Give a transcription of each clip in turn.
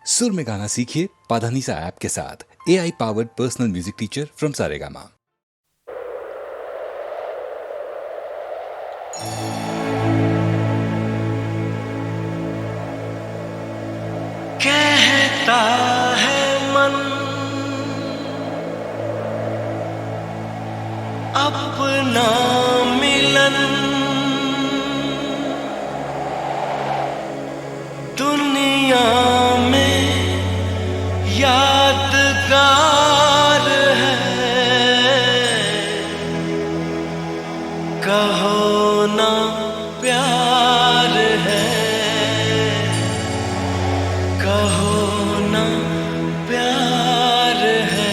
सुर में गाना सीखिए पाधानीसा ऐप के साथ। AI powered personal music teacher from Saregama. कहता है मन अपना मिलन दुनिया में यादगार है, कहो ना प्यार है, कहो ना प्यार है।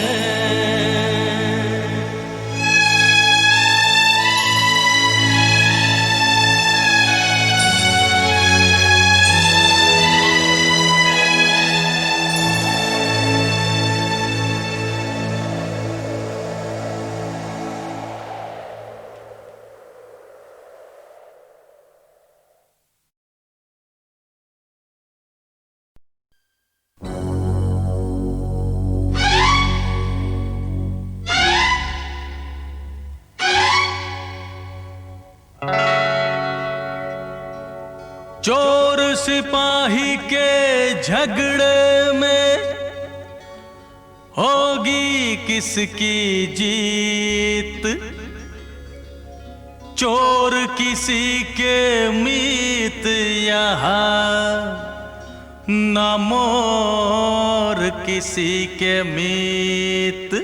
चोर सिपाही के झगड़े में होगी किसकी जीत, चोर किसी के मीत यहाँ ना मोर किसी के मीत।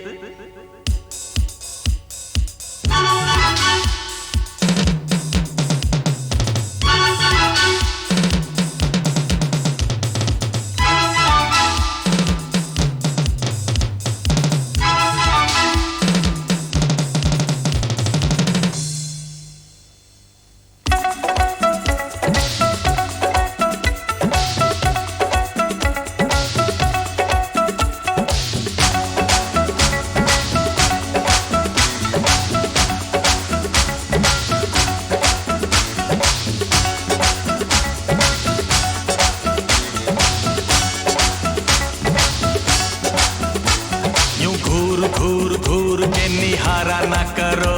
घूर घूर के निहारा ना करो,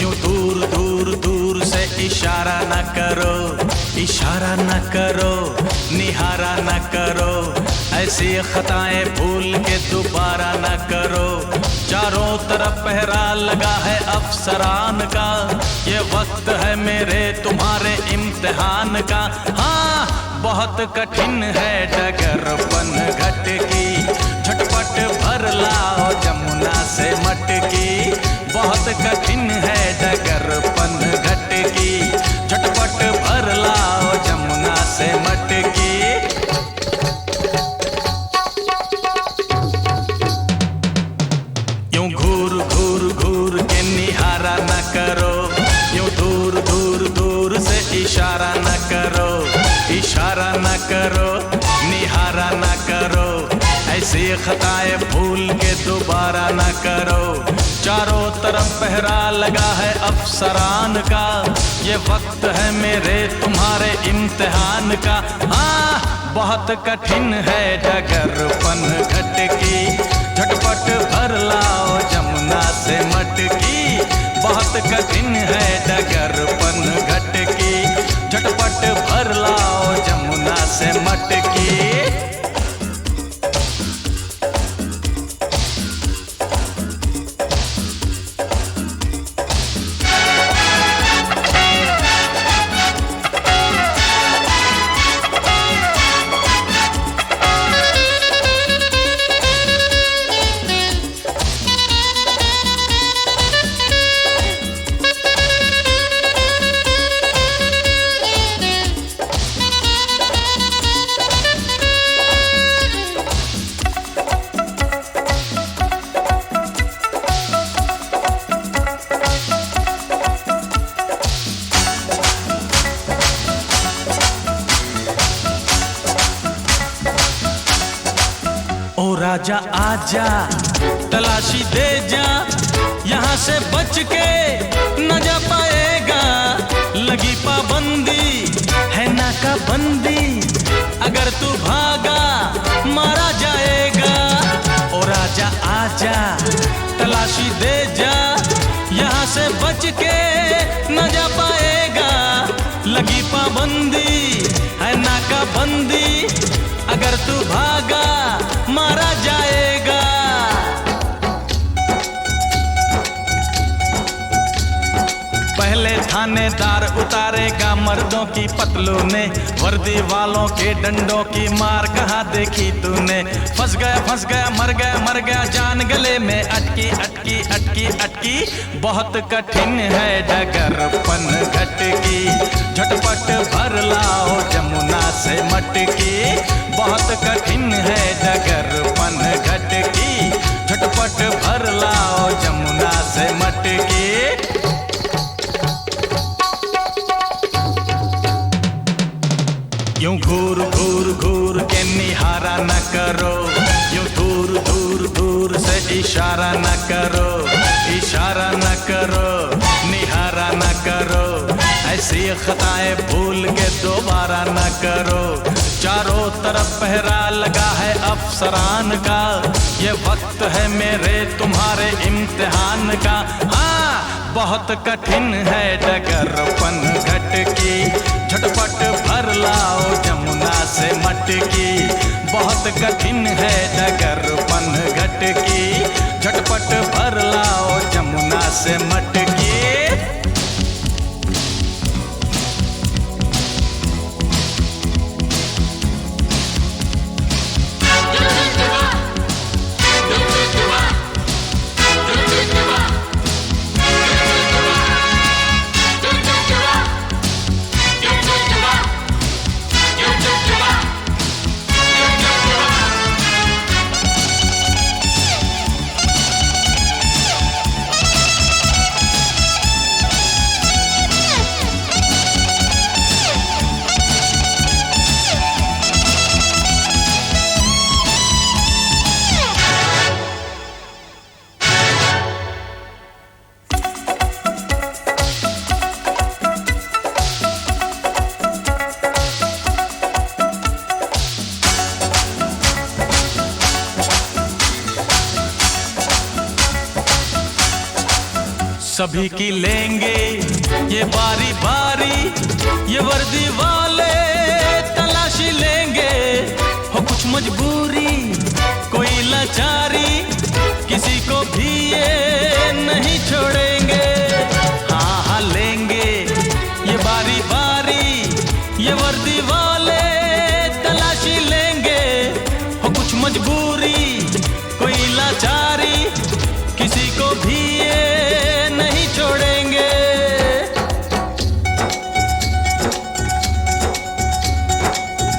यूं दूर दूर दूर से इशारा ना करो, इशारा ना करो, निहारा ना करो, ऐसी खताएं भूल के दोबारा ना करो। चारों तरफ पहरा लगा है अफसरान का, ये वक्त है मेरे तुम्हारे इम्तिहान का। हाँ बहुत कठिन है डगरपन घट की, झटपट भर लाओ जमुना से मटकी। बहुत कठिन है डगरपन घट की, झटपट भर लाओ जमुना से मटकी। यूं घूर घूर घूर के निहारा न करो, यूं दूर दूर दूर से इशारा न करो, इशारा न करो, निहारा न करो, ऐसी खताएं भूल के दोबारा न करो। चारों तरफ पहरा लगा है अफसरान का, ये वक्त है मेरे तुम्हारे इम्तिहान का। हाँ बहुत कठिन है डगरपन घट की, झटपट भर लाओ जमुना से मटकी। बहुत कठिन है डगरपन घट की, झटपट भर लाओ जमुना से मटकी। राजा आजा तलाशी दे जा, यहाँ से बच के न जा पाएगा। लगी पाबंदी है नाकाबंदी, अगर तू भागा थानेदार उतारेगा मर्दों की पतलूने, वर्दी वालों के डंडों की मार कहाँ देखी तूने। फंस गया मर गया जान गले में अटकी अटकी अटकी अटकी। बहुत कठिन है डगर पनघट की, झटपट भर लाओ जमुना से मटकी। बहुत कठिन है डगर पनघट की, झटपट भर लाओ जमुना से मटकी। यूं घूर घूर घूर के निहारा न करो, यूं दूर दूर दूर से इशारा न करो, इशारा न करो, निहारा न करो। ऐसी खताएं भूल के दोबारा न करो। चारों तरफ पहरा लगा है अफसरान का, ये वक्त है मेरे तुम्हारे इम्तिहान का। हाँ, बहुत कठिन है डगर पनघट की, झटपट भर लाओ जमुना से मटकी। बहुत कठिन है डगर पनघट की, झटपट भर लाओ जमुना से मटकी। सभी की लेंगे ये बारी बारी, ये वर्दी वाले तलाशी लेंगे। हो कुछ मजबूरी कोई लाचारी, किसी को भी ये नहीं छोड़ेंगे। हाँ हाँ लेंगे ये बारी बारी, ये वर्दी वाले तलाशी लेंगे। हो कुछ मजबूरी कोई लाचारी, किसी को भी ये नहीं छोड़ेंगे।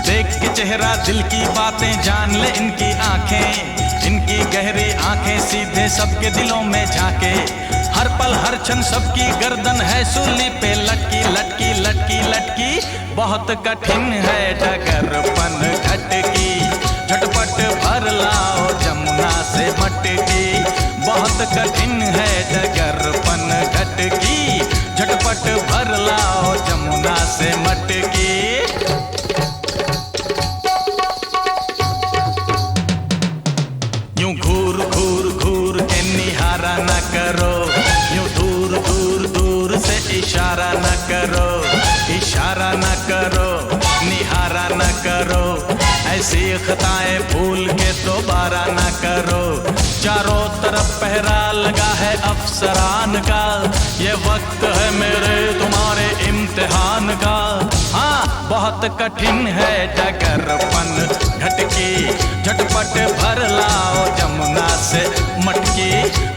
देख के चेहरा दिल की बातें जान ले इनकी आंखें, इनकी गहरी आंखें सीधे सबके दिलों में झांके। हर पल हर क्षण सबकी गर्दन है सूली पे लटकी लटकी लटकी लटकी। बहुत कठिन है डगर पनघट की, झटपट भर लाओ जमुना से मटकी। बहुत कठिन है डगर पनघट की, झटपट भर लाओ जमुना से मटकी। यूं घूर घूर घूर के निहारा न करो, यूं दूर दूर दूर से इशारा न करो, इशारा न करो, निहारा न करो। ऐसी खताएं भूल के दोबारा न करो। चारों तरफ पहरा लगा है अफसरान का, ये वक्त है मेरे तुम्हारे इम्तिहान का। हाँ, बहुत कठिन है डगर पनघट की, झटपट भर लाओ जमुना से मटकी।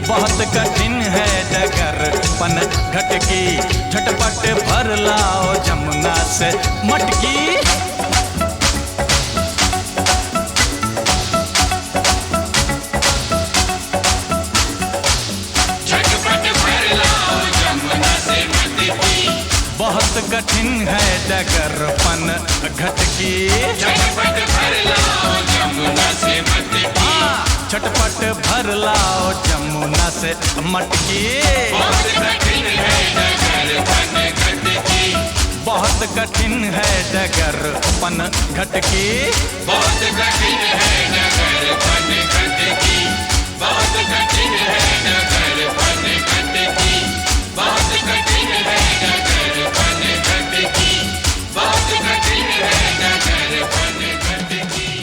बहुत कठिन है डगर पनघट की, झटपट भर लाओ जमुना से मटकी। बहुत कठिन है डगर पनघट की, झटपट भर लाओ जमुना से मटकी। झटपट भर लाओ जमुना से मटकी। बहुत कठिन है डगर पनघट की, बहुत कठिन है डगर पनघट की, बहुत कठिन है डगर पनघट की, बहुत कठिन है डगर पनघट की, बहुत कठिन है डगर पनघट की, बहुत कठिन है डगर पनघट की।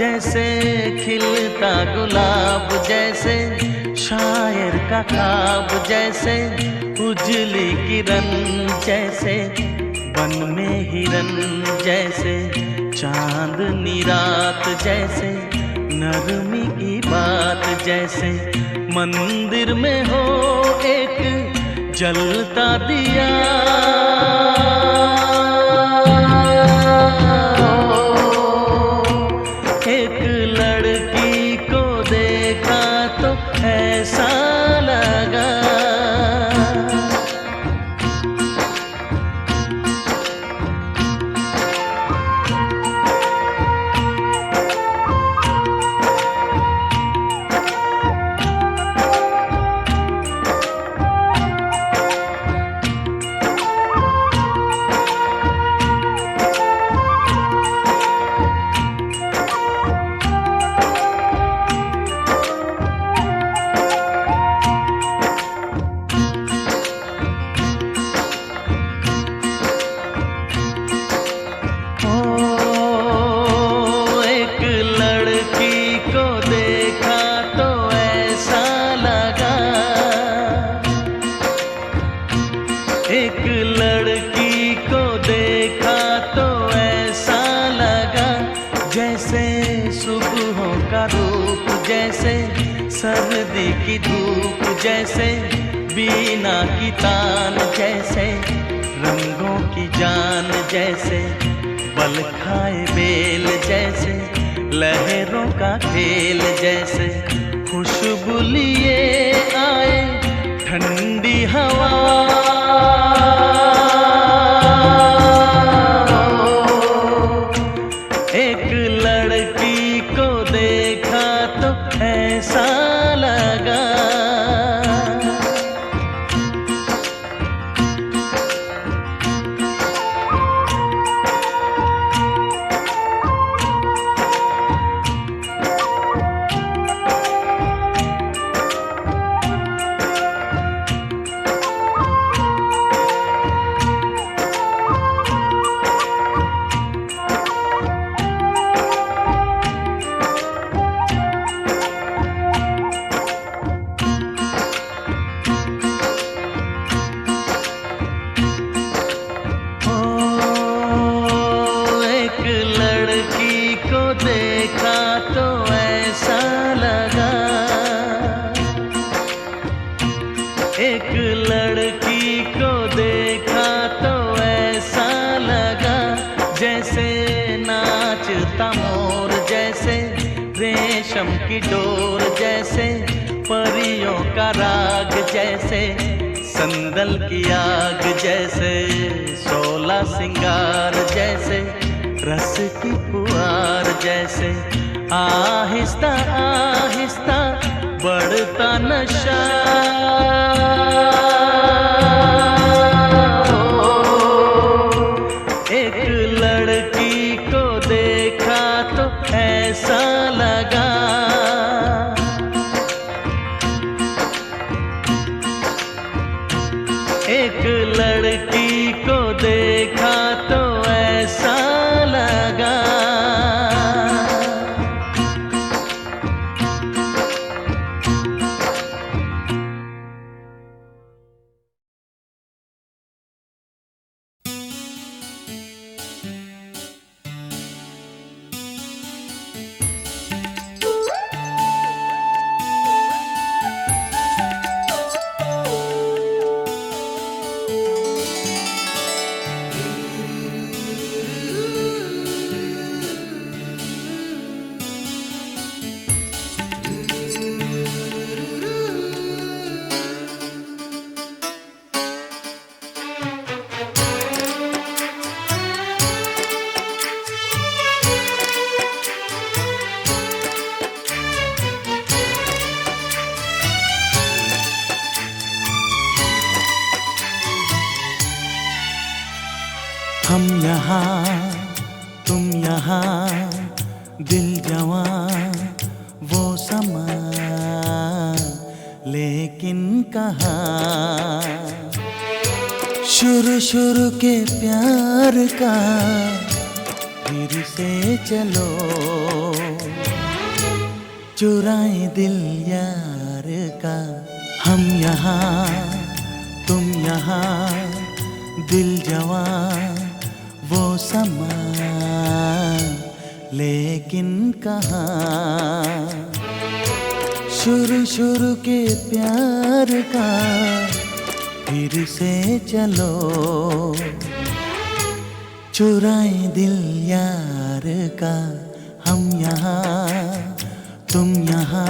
जैसे खिलता गुलाब, जैसे शायर का ख्वाब, जैसे उजली किरण, जैसे बन में हिरन, जैसे चांदनी रात, जैसे नरमी की बात, जैसे मंदिर में हो एक जलता दिया। एक लड़की को देखा तो ऐसा लगा, एक लड़की को देखा तो ऐसा लगा, जैसे सुबहों का रूप, जैसे सर्दी की धूप, जैसे बीना की तान, जैसे रंगों की जान, जैसे बल खाए बेल, जैसे लहरों का खेल, जैसे खुशबू लिए आए ठंडी हवा। एक लड़की को देखा तो ऐसा लगा, देखा तो ऐसा लगा, एक लड़की को देखा तो ऐसा लगा, जैसे नाचता मोर, जैसे रेशम की डोर, जैसे परियों का राग, जैसे संदल की आग, जैसे 16 सिंगार, जैसे रस की फुहार, जैसे आहिस्ता आहिस्ता बढ़ता नशा। एक लड़की को देखा तो ऐसा लगा, एक लड़की को देखा तो ऐसा लगा। हम यहाँ तुम यहाँ, दिल जवां वो समा, लेकिन कहाँ शुरू शुरू के प्यार का फिर से चलो। चुराए दिल यार का। हम यहाँ तुम यहाँ, दिल जवां वो समा, लेकिन कहाँ शुरू शुरू के प्यार का फिर से चलो, चुराए दिल यार का। हम यहाँ तुम यहाँ।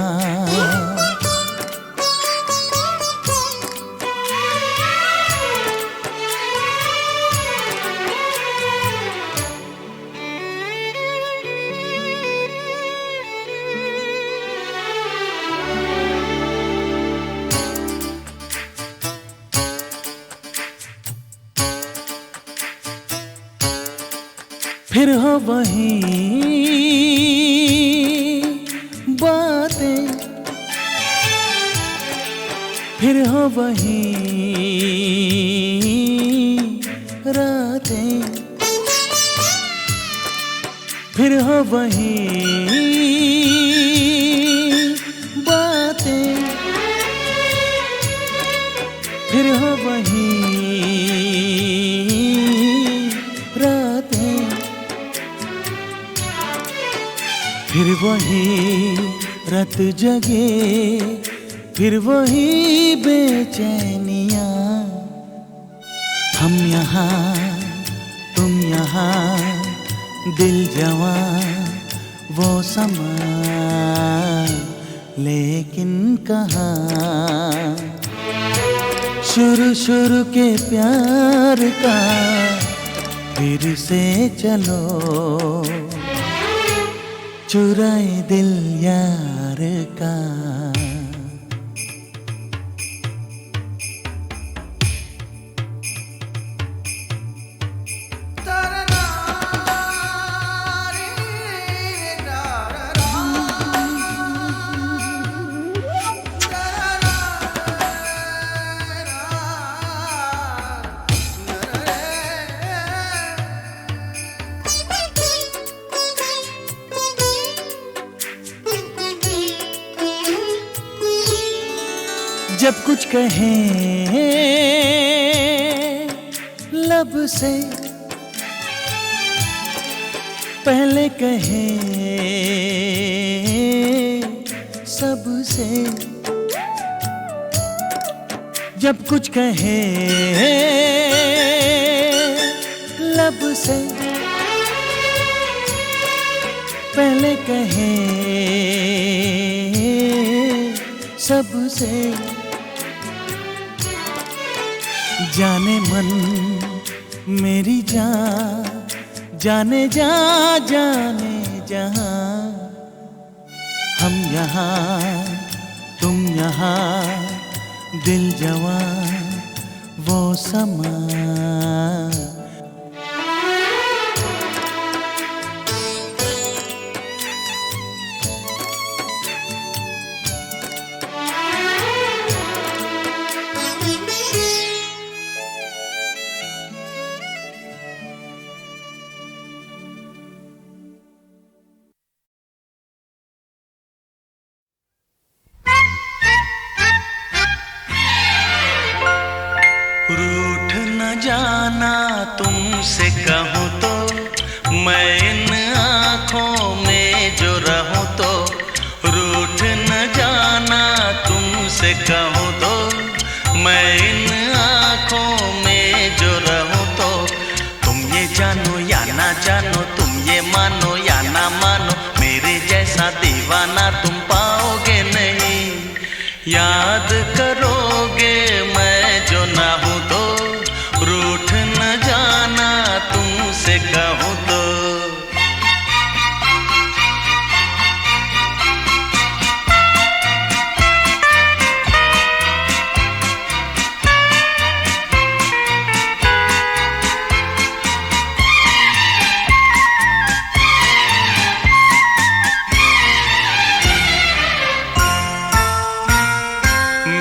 फिर हो वही बातें, फिर हो वही रातें, फिर हो वही बातें, फिर हो वही रातें, फिर वही रात जगे, फिर वही बेचैनियाँ। हम यहाँ तुम यहाँ, दिल जवां वो समा, लेकिन कहाँ शुरू शुरू के प्यार का फिर से चलो, चुराए दिल यार का। जब कुछ कहें लब से, पहले कहें सबसे। जब कुछ कहें लब से, पहले कहें सबसे। जाने मन मेरी जान, जाने जा जाने जहां। हम यहाँ तुम यहाँ, दिल जवां वो समा। रूठ न जाना तुमसे कहूँ तो, मैं इन आँखों में जो रहूँ तो। रूठ न जाना तुमसे कहूँ तो, मैं इन आँखों में जो रहूँ तो। तुम ये जानो या ना जानो, तुम ये मानो या ना मानो, मेरे जैसा दीवाना तुम पाओगे नहीं। याद करोगे मैं जो ना हूँ तो, रूठ न जाना तुमसे कहूँ तो।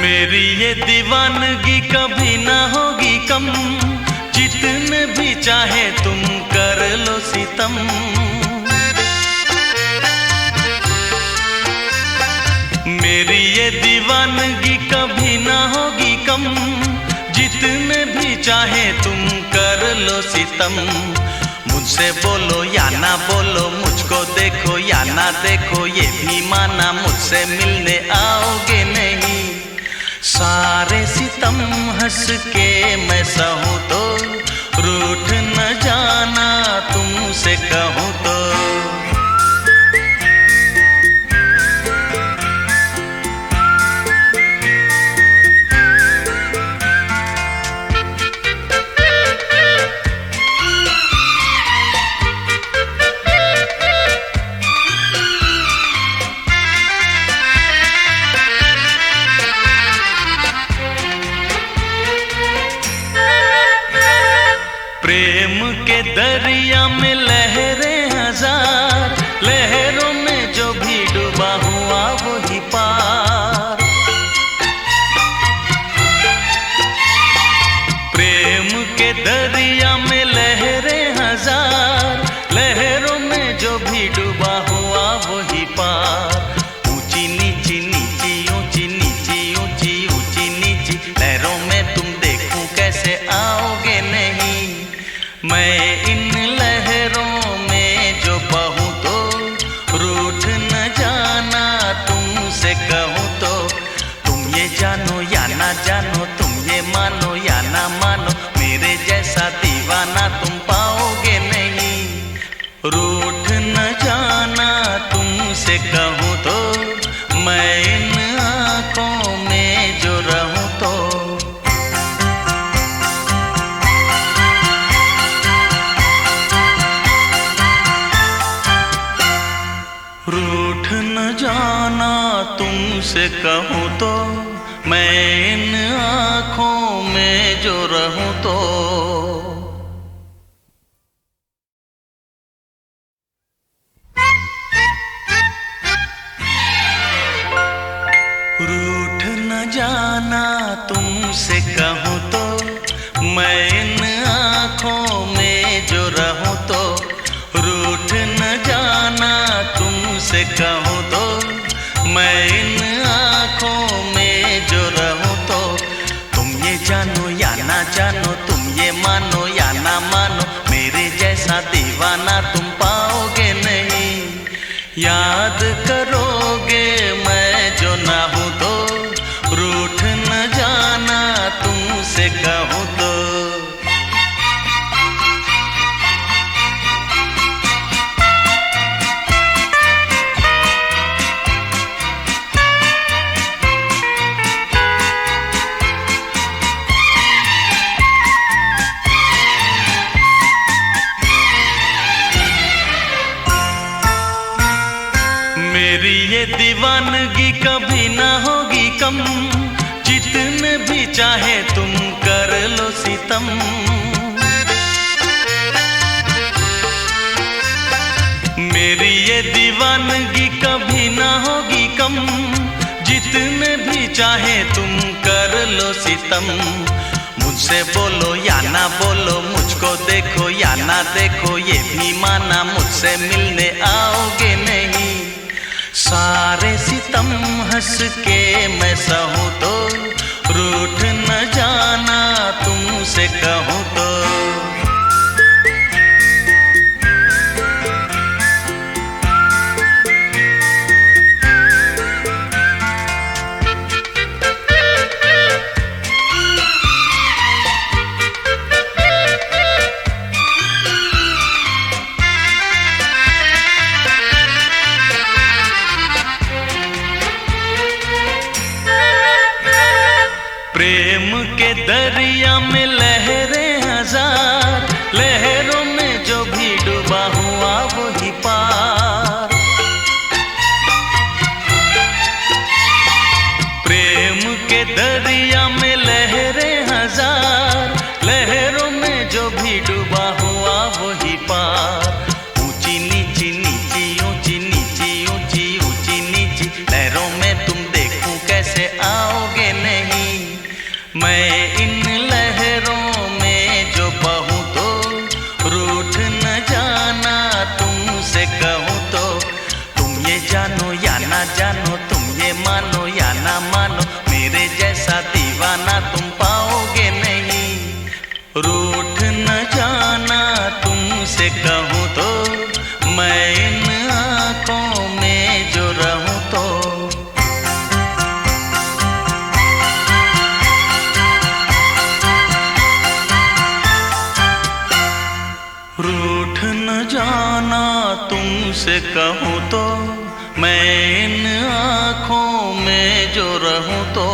मेरी ये दीवानगी कभी ना होगी कम, जितने भी चाहे तुम कर लो सितम। ये दीवानगी कभी ना होगी कम, जितने भी चाहे तुम कर लो सितम। मुझसे बोलो या ना बोलो, मुझको देखो या ना देखो, ये भी माना मुझसे मिलने आओगे नहीं। सारे सितम हंस के मैं सहूं तो, रूठ न जाना तुमसे कहूं तो। प्रेम के दरिया में लहरें हजार, लहरों में जो भी डूबा हुआ वही पार। प्रेम के दरिया में लहरें हजार, लहरों में जो भी डूबा हुआ वही पार। ऊंची नीची नीची ऊंची नीची ऊंची ऊंची नीची लहरों में तुम देखूं कैसे आओगे नहीं। मैं इन लहरों में जो बहूं तो, रूठ न जाना तुमसे कहूं तो। तुम ये जानो या ना जानो, तुम ये मानो या ना मानो, मेरे जैसा दीवाना तुम पाओगे नहीं। रूठ न जाना तुमसे कहूं तो, मैं इन आँखों में जो रहूं तो। रूठ न जाना तुमसे कहूं तो, मैं इन आँखों में जो रहूं तो। रूठ न जाना तुमसे कहूं तो, मैं इन आँखों में जो रहूं तो। रूठ न जाना तुमसे कहूं तो, मैं इन आँखों में जो रहूं तो। तुम ये जानो या ना जानो, तुम ये मानो या ना मानो, मेरे जैसा दीवाना तुम पाओगे नहीं। याद करोगे मैं जो ना हूं तो, रूठ न जाना तुमसे कहूं तो। मेरी ये दीवानगी कभी ना होगी कम, जितने भी चाहे तुम कर लो सितम। मेरी ये दीवानगी कभी ना होगी कम, जितने भी चाहे तुम कर लो सितम। मुझसे बोलो या ना बोलो, मुझको देखो या ना देखो, ये भी माना मुझसे मिलने आओगे नहीं। सारे सितम हंस के मैं सहूं तो, रूठ न जाना तुमसे कहूं तो। प्रेम के दरिया में लहरें हजार, लहरों में जो भी डूबा हुआ वही पार। प्रेम के दरिया में लहरें हजार, लहरों में जो भी डूबा हुआ वही पार। ऊंची नीची नीची ऊंची नीची ऊंची ऊंची नीची लहरों में तुम देखूं कैसे आओगे नहीं। मैं इन लहरों में जो बहूं तो, रूठ न जाना तुमसे कहूं तो। तुम ये जानो या ना जानो, तुम ये मानो या ना कहूँ तो, मैं इन आँखों में जो रहूँ तो।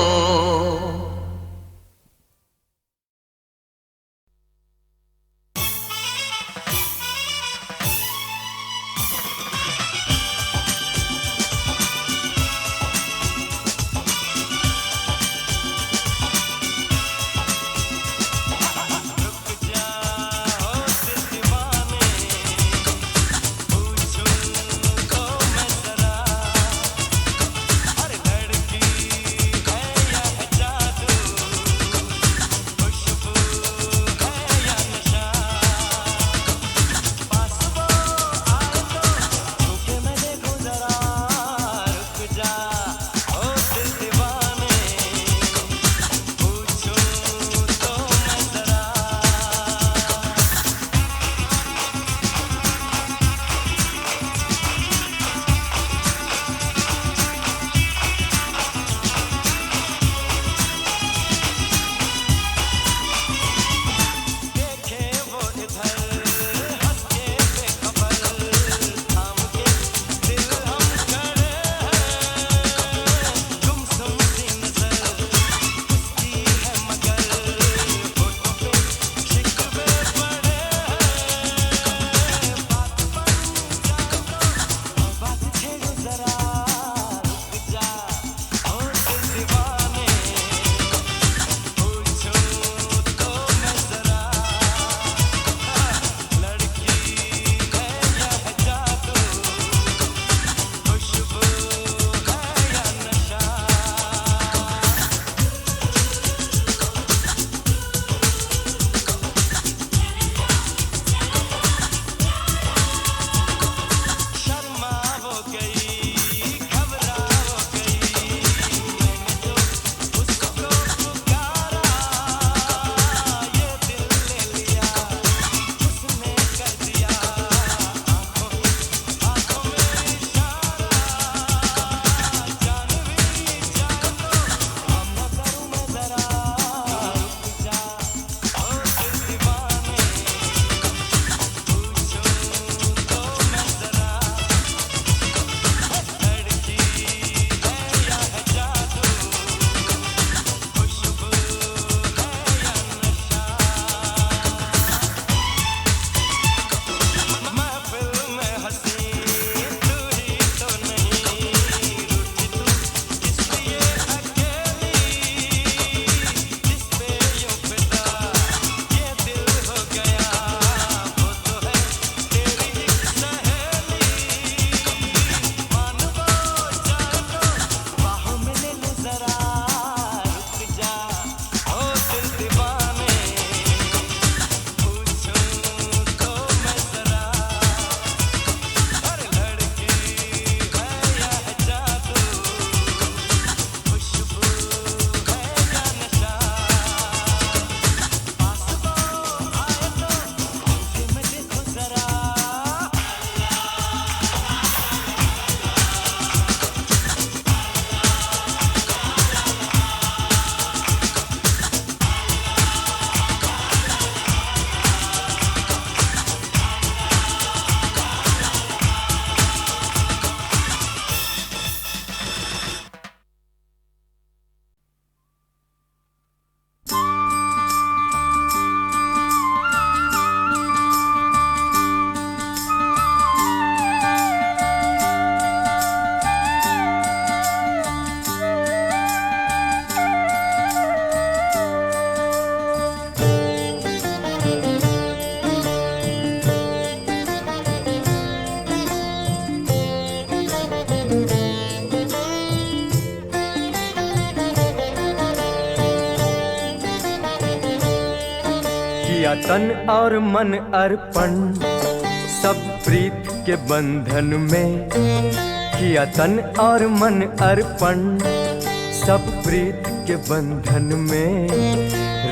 किया तन और मन अर्पण सब प्रीत के बंधन में, किया तन और मन अर्पण सब प्रीत के बंधन में।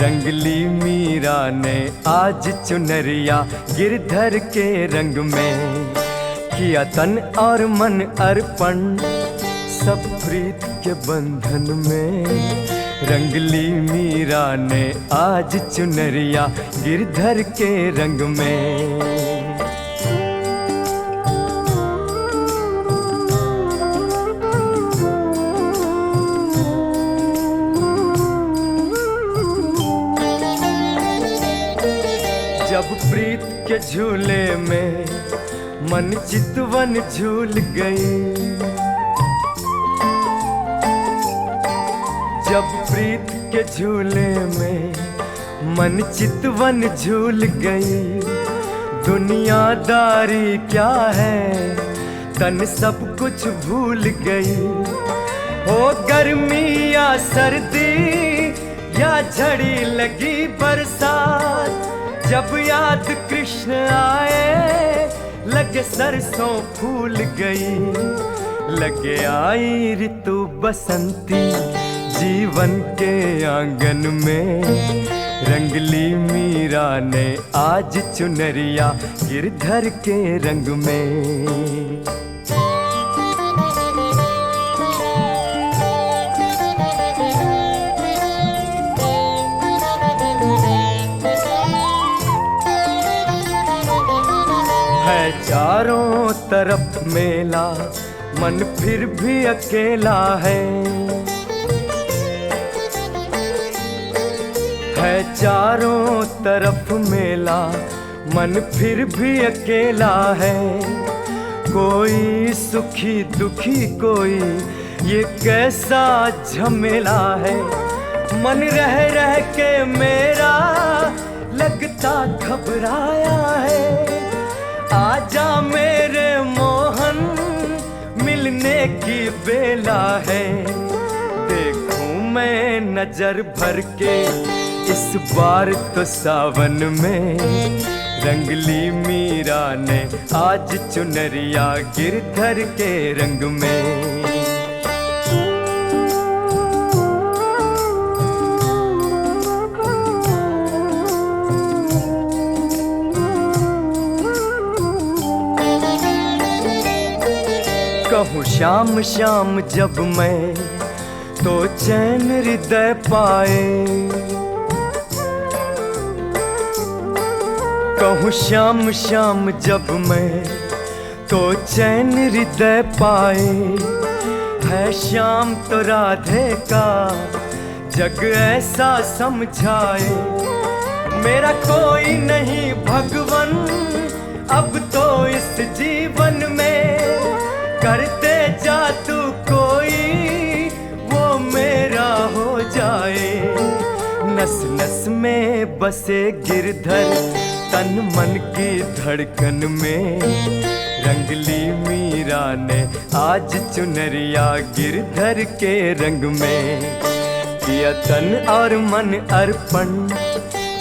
रंगली मीरा ने आज चुनरिया गिरधर के रंग में, किया तन और मन अर्पण सब प्रीत के बंधन में। रंगली मीरा ने आज चुनरिया गिरधर के रंग में। झूले में मन चितवन झूल गई। जब प्रीत के झूले में मन चितवन झूल गई। दुनियादारी क्या है, तन सब कुछ भूल गई। हो गर्मी या सर्दी या झड़ी लगी बरसात, जब याद कृष्ण आए लगे सरसों फूल गई। लगे आई ऋतु बसंती जीवन के आंगन में। रंगली मीरा ने आज चुनरिया गिरधर के रंग में। है चारों तरफ मेला, मन फिर भी अकेला है चारों तरफ मेला, मन फिर भी अकेला है। कोई सुखी दुखी कोई, ये कैसा झमेला है। मन रह रह के मेरा लगता घबराया है। आजा मेरे मोहन, मिलने की बेला है। देखूं मैं नजर भर के इस बार तो सावन में। रंगली मीरा ने आज चुनरिया गिरधर के रंग में। कहूँ शाम शाम जब मैं, तो चैन हृदय पाए। कहूँ शाम शाम जब मैं, तो चैन हृदय पाए। है शाम तो राधे का जग ऐसा समझाए। मेरा कोई नहीं भगवन अब तो इस जीवन में। करते जा तू कोई, वो मेरा हो जाए। नस नस में बसे गिरधर, तन मन की धड़कन में। रंगली मीरा ने आज चुनरिया गिरधर के रंग में। किया तन और मन अर्पण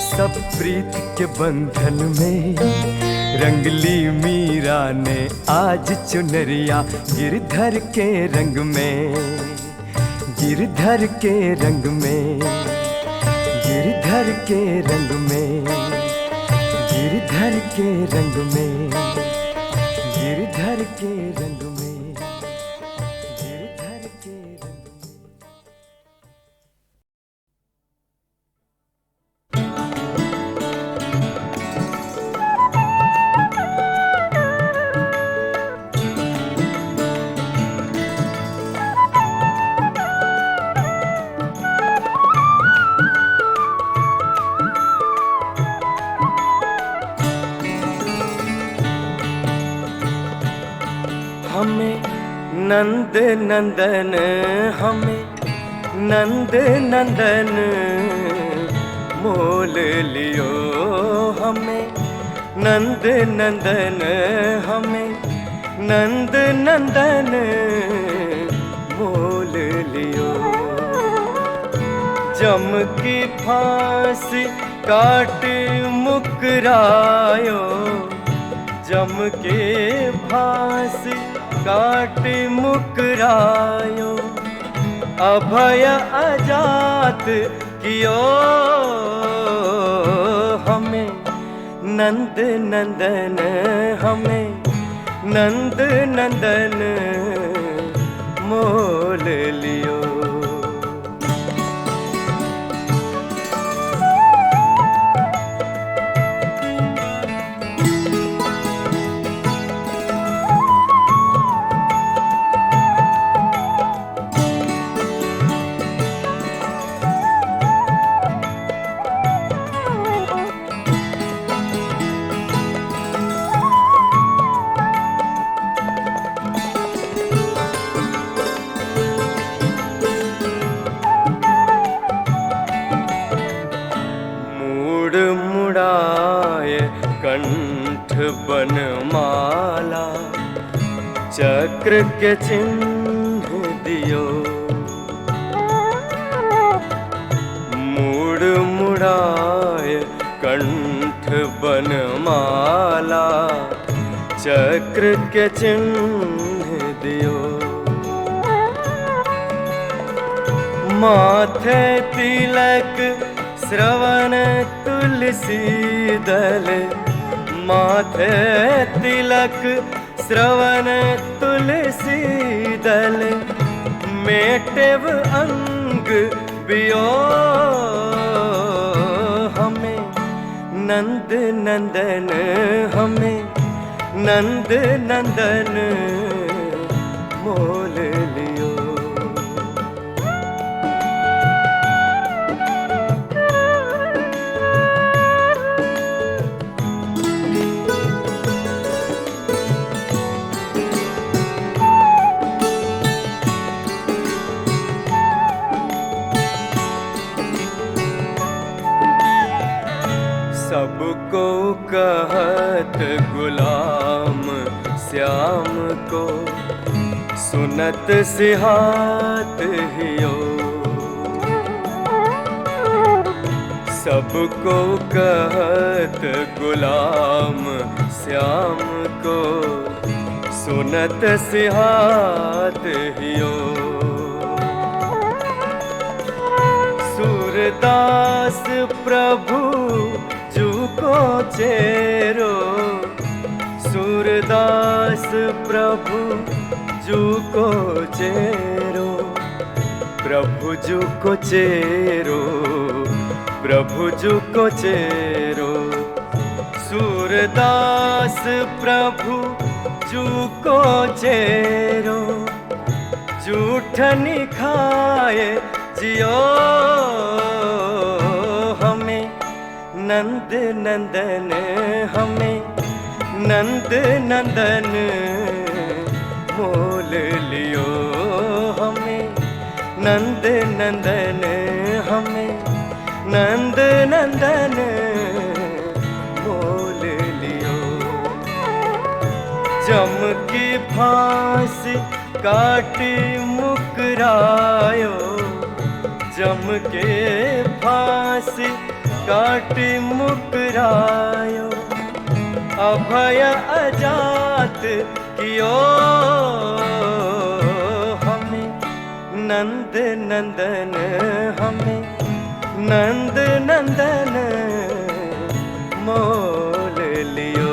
सब प्रीत के बंधन में। रंगली मीरा ने आज चुनरिया गिरधर के रंग में। गिरधर के रंग में, गिरधर के रंग में, गिरधर के रंग में, गिरधर के रंग में, गिरधर के रंग में। हमें नंद नंदन, हमें नंद नंदन मोल लियो। हमें नंद नंदन, हमें नंद नंदन मोल लियो। जम की फांसी काट मुकरायो। जम के फांसी काट मुकरायो। अभय अजात कियो। हमें नंद नंदन, हमें नंद नंदन मोल लियो। बनमाला चक्र के चिन्ह दियो। मुड़ मुड़ाए कंठ बनमाला चक्र के चिन्ह दियो। माथे तिलक श्रवण तुलसी दल, माथे तिलक श्रवण तुलसी दल, मेटेव अंग बियो हमें नंद नंदन, हमें नंद नंदन मोल लियो। सबको कहत गुलाम श्याम को, सुनत सिहात हियो। सबको कहत गुलाम श्याम को, सुनत सिहात हियो। सूरदास प्रभु को चेरो, सूरदास प्रभु जू को चेरो, प्रभु जू को चेरो, प्रभु जू को चेरो। सूरदास प्रभु जू को चेरो, जूठनी खाए जियो हमें नंद नंदन, हमें नंद नंदन मोल लियो। हमें नंद नंदन, हमें नंद नंदन मोल लियो। जम की फांसी काटी मुकरायो, जम के फांसी काटी मुकरायो, अभय अजात कियो हमें नंद नंदन, हमें नंद नंदन मोल लियो।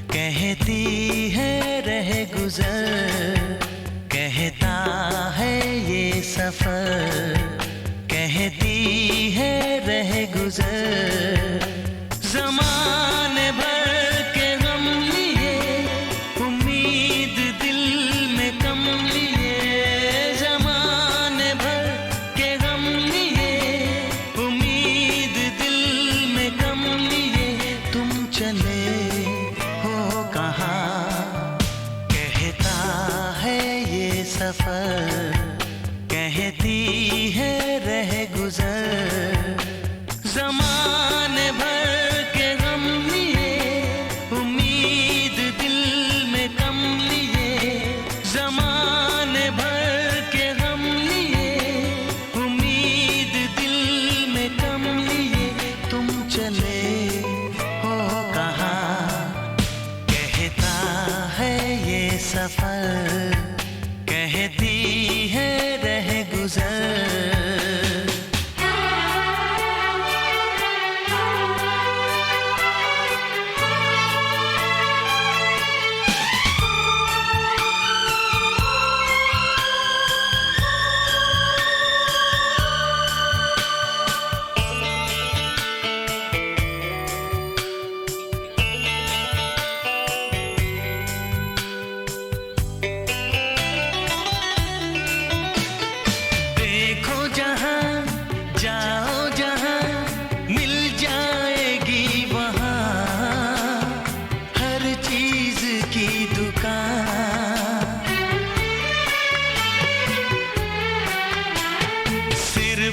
कहती है रह गुजर, कहता है ये सफर, कहती है रह गुजर। ज़माने भर के गम लिए, उम्मीद दिल में कम लिए। ज़माने भर के गम लिए, उम्मीद दिल में कम लिए। तुम चले हो कहाँ, कहता है ये सफर, कहती है रह गुजर। ज़माने भर के गम लिए, उम्मीद दिल में कम लिए। ज़माने भर के गम लिए, उम्मीद दिल में कम लिए। तुम चले हो कहाँ, कहता है ये सफर, कहती है रह गुजर।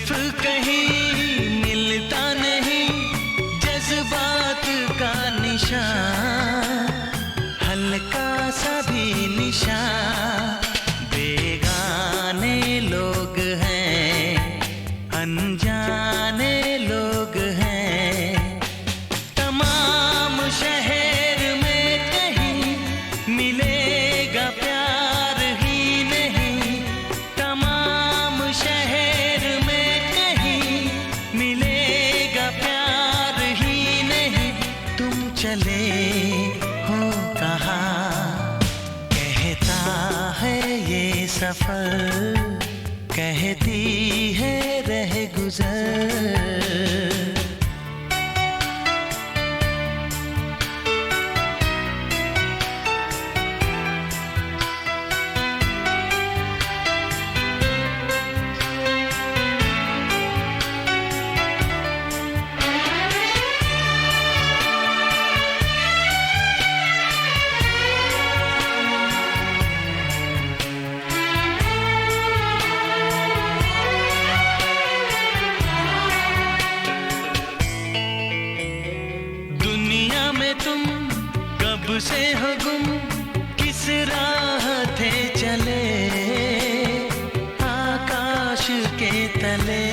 सिर्फ कहीं मिलता नहीं जज्बात का निशान, हल्का सा भी निशान। बेगाने लोग हैं, अनजाने लोग हैं, तमाम शहर में कहीं मिलेगा प्यार ही नहीं, तमाम शहर में कहीं मिलेगा प्यार ही नहीं। तुम चले हो कहाँ, कहता है ये सफर, कहती है रह गुजर। दुनिया में तुम कब से हो गुम, किस राह थे चले आकाश के तले।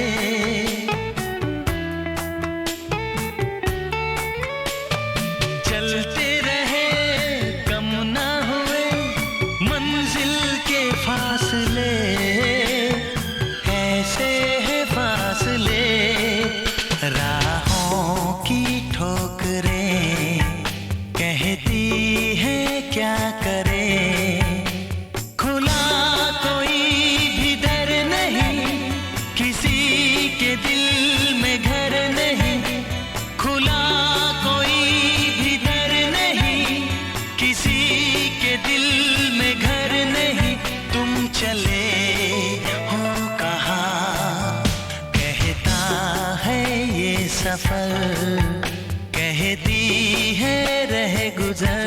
चलते रहे कम ना हुए मंजिल के फासले, ऐसे है फासले। राहों की ठोकरें कहती है क्या करें, खुला कोई भी दर नहीं, किसी के दिल में घर नहीं, खुला कोई भी दर नहीं, किसी के दिल में घर नहीं। तुम चले हो कहाँ, कहता है ये सफर, कहती है रह गुजर।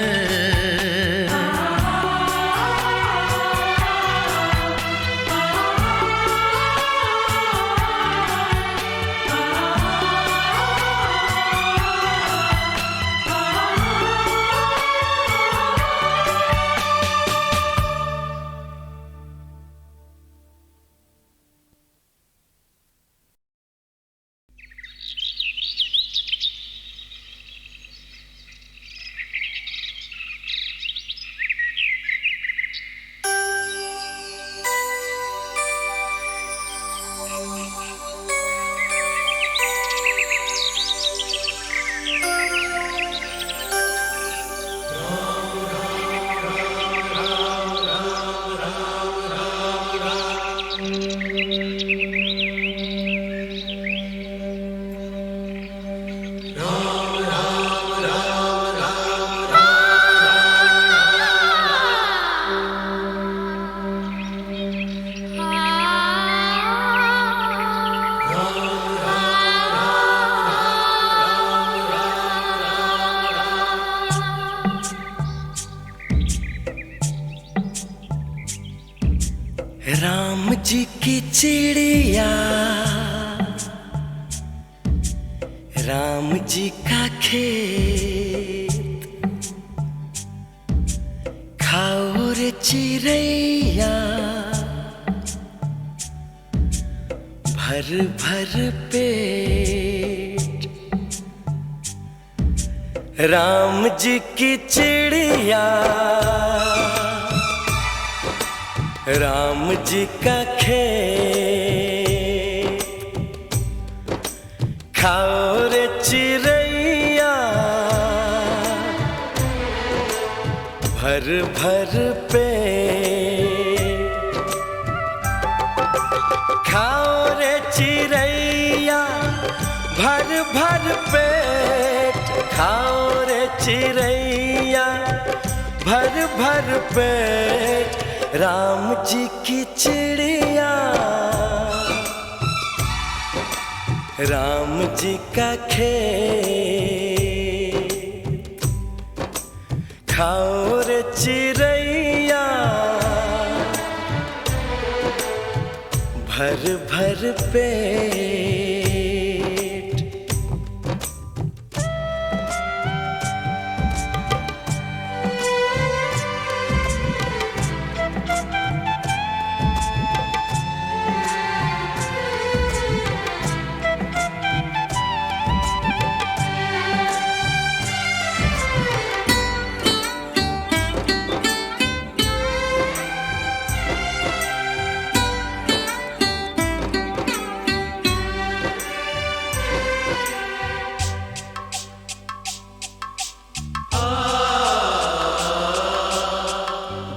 राम जी की चिड़िया, राम जी का खेत, खाओ रे चिड़ैया भर भर पेट। राम जी की चिड़िया, राम जी का खेत, खाओ रे चिड़ैया भर भर पेट। खाओ रे चिड़ैया भर भर पेट, खाओ रे चिड़ैया भर भर पेट। राम जी की चिड़िया, राम जी का खेत, खाओ रे चिड़ैया भर भर पेट।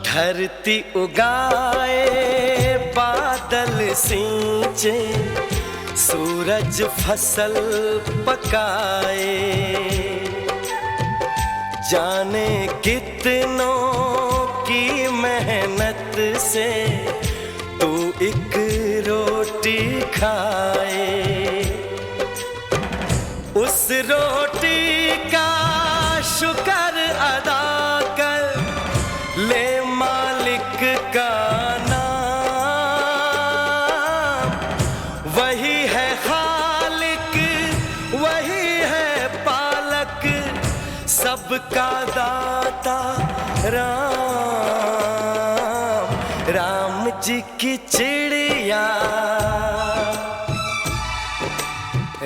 धरती उगाए बादल सींचे, सूरज फसल पकाए, जाने कितनों की मेहनत से तू एक रोटी खाए। उस रोटी का शुक्र अदा कर ले मालिक का नाम, वही है खालिक, वही है पालक, सबका दाता राम। राम जी की चिड़िया,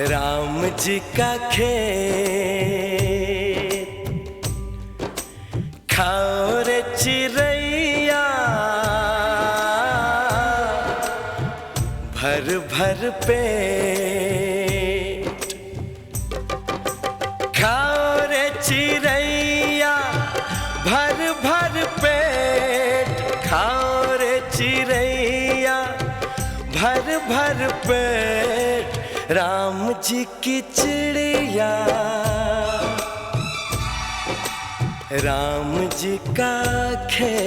राम जी का खेत, खाओ रे चिड़ैया भर भर पेट। खाओ रे चिड़ैया भर भर पेट, खाओ रे चिड़ैया भर भर पेट। राम जी की चिड़िया, राम जी का खेत।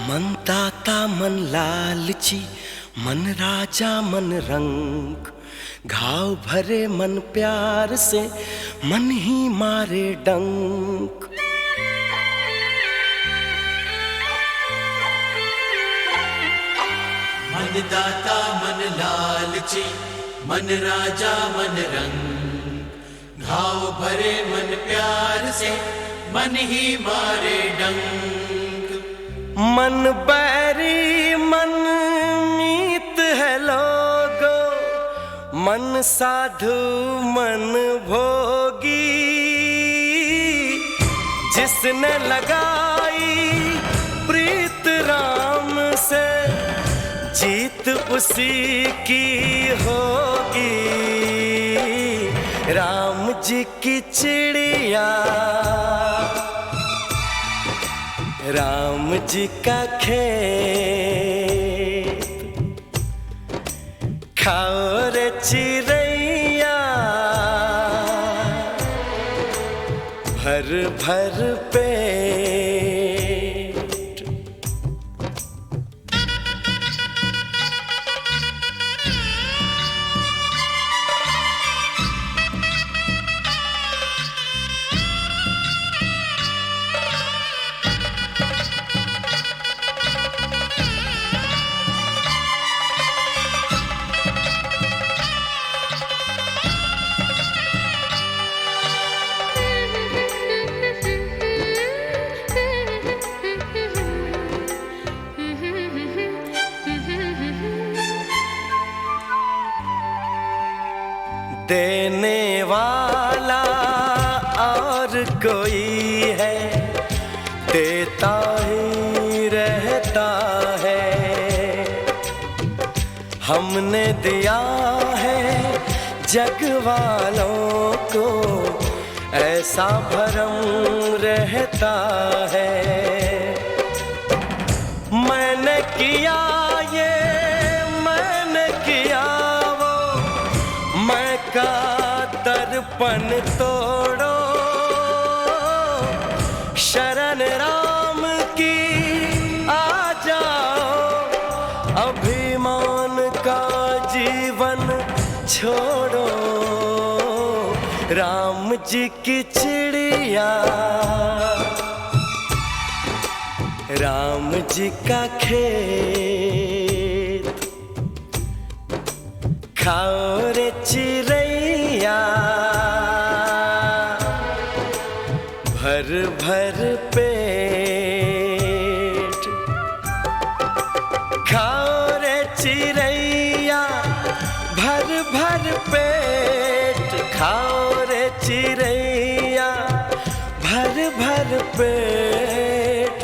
मन दाता मन लालची, मन राजा मन रंग, घाव भरे मन प्यार से, मन ही मारे डंक। मन दाता मन लालची, मन राजा मन रंग, घाव भरे मन प्यार से, मन ही मारे डंक। मन बैरी मन मीत है लोगो, मन साधु मन भोगी, जिसने लगाई प्रीत राम से, जीत उसी की होगी। राम जी की चिड़िया, राम जी का खेत, खाओ रे चिड़ैया भर भर पेट। देने वाला और कोई है, देता ही रहता है। हमने दिया है जग वालों को कैसा भरम रहता है। मैंने किया ये मैंने किया वो, मैं का दर्पण तोड़ो, शरण राम की आ जाओ, अभिमान का जीवन छोड़ो। राम जी की चिड़िया, राम जी का खेत, खाओ रे चिड़ैया भर भर पेट। खाओ रे चिड़ैया भर भर पेट, खाओ रे चिड़ैया भर भर पेट।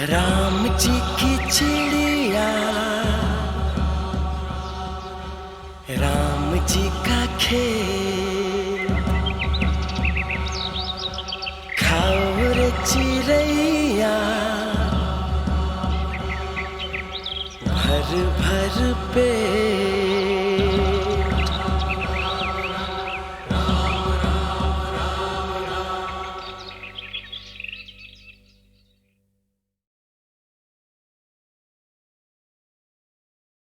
राम जी की चिड़िया, राम जी का खेत, खाओ रे चिड़ैया भर भर पेट।